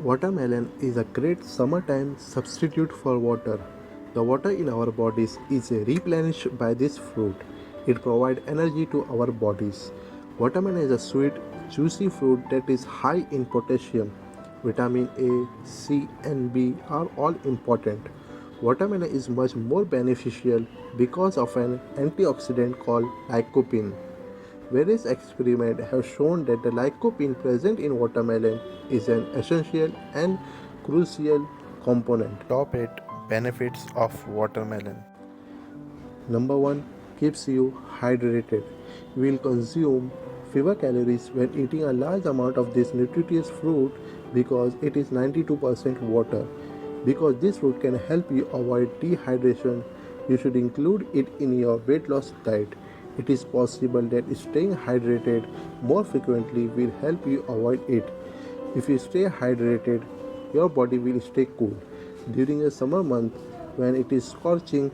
Watermelon is a great summertime substitute for water. The water in our bodies is replenished by this fruit. It provides energy to our bodies. Watermelon is a sweet, juicy fruit that is high in potassium. Vitamin A, C, and B are all important. Watermelon is much more beneficial because of an antioxidant called lycopene. Various experiments have shown that the lycopene present in watermelon is an essential and crucial component. Top 8 benefits of watermelon. Number 1, keeps you hydrated. You will consume fewer calories when eating a large amount of this nutritious fruit because it is 92% water. Because this fruit can help you avoid dehydration, you should include it in your weight loss diet. It is possible that staying hydrated more frequently will help you avoid it. If you stay hydrated, your body will stay cool. During a summer month, when it is scorching,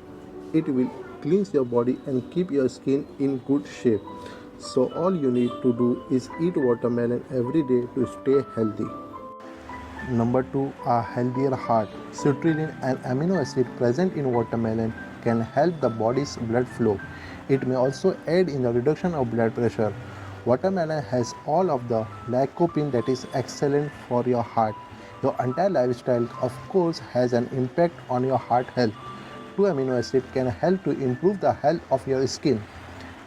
it will cleanse your body and keep your skin in good shape. So all you need to do is eat watermelon every day to stay healthy. Number 2, a healthier heart. Citrulline, an amino acid present in watermelon, can help the body's blood flow. It may also aid in the reduction of blood pressure. Watermelon has all of the lycopene that is excellent for your heart. Your entire lifestyle, of course, has an impact on your heart health. Two amino acids can help to improve the health of your skin.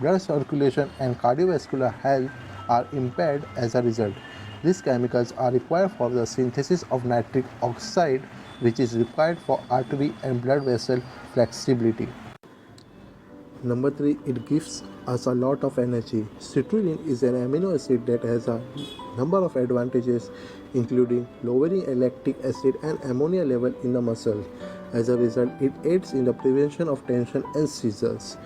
Blood circulation and cardiovascular health are impaired as a result. These chemicals are required for the synthesis of nitric oxide, which is required for artery and blood vessel flexibility. Number 3, it gives us a lot of energy. Citrulline is an amino acid that has a number of advantages, including lowering lactic acid and ammonia level in the muscle. As a result, it aids in the prevention of tension and seizures.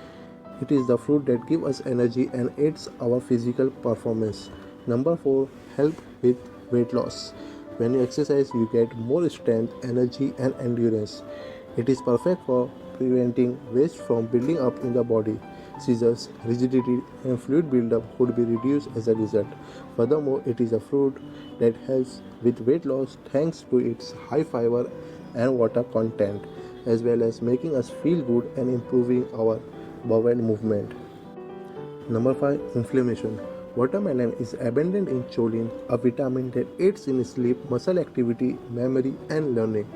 It is the fruit that gives us energy and aids our physical performance. Number 4, help with weight loss. When you exercise, you get more strength, energy, and endurance. It is perfect for preventing waste from building up in the body. Seizures, rigidity, and fluid buildup would be reduced as a result. Furthermore, it is a fruit that helps with weight loss thanks to its high fiber and water content, as well as making us feel good and improving our bowel movement. Number 5, inflammation. Watermelon is abundant in choline, a vitamin that aids in sleep, muscle activity, memory, and learning.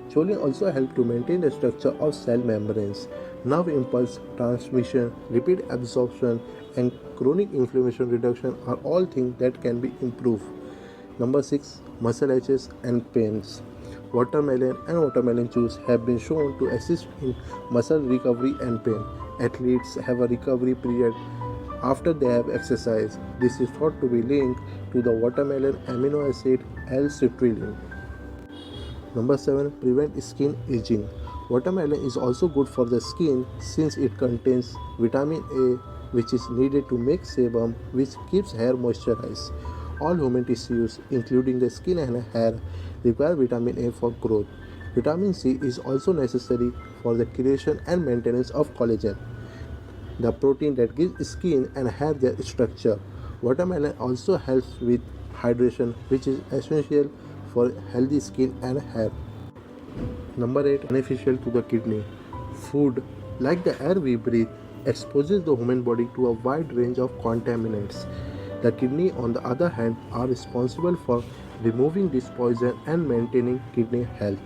Choline also helps to maintain the structure of cell membranes. Nerve impulse transmission, lipid absorption, and chronic inflammation reduction are all things that can be improved. Number 6, muscle aches and pains. Watermelon and watermelon juice have been shown to assist in muscle recovery and pain. Athletes have a recovery period after they have exercised. This is thought to be linked to the watermelon amino acid L-citrulline. Number 7, prevent skin aging. Watermelon is also good for the skin since it contains vitamin A, which is needed to make sebum, which keeps hair moisturized. All human tissues, including the skin and hair, require vitamin A for growth. Vitamin C is also necessary for the creation and maintenance of collagen, the protein that gives skin and hair their structure. Watermelon also helps with hydration, which is essential for healthy skin and hair. Number 8, beneficial to the kidney. Food, like the air we breathe, exposes the human body to a wide range of contaminants. The kidney, on the other hand, are responsible for removing this poison and maintaining kidney health.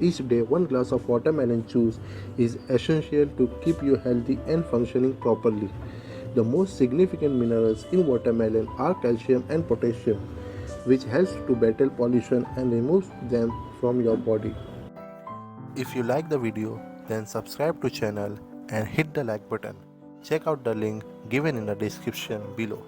Each day, 1 glass of watermelon juice is essential to keep you healthy and functioning properly. The most significant minerals in watermelon are calcium and potassium, which helps to battle pollution and removes them from your body. If you like the video, then subscribe to channel and hit the like button. Check out the link given in the description below.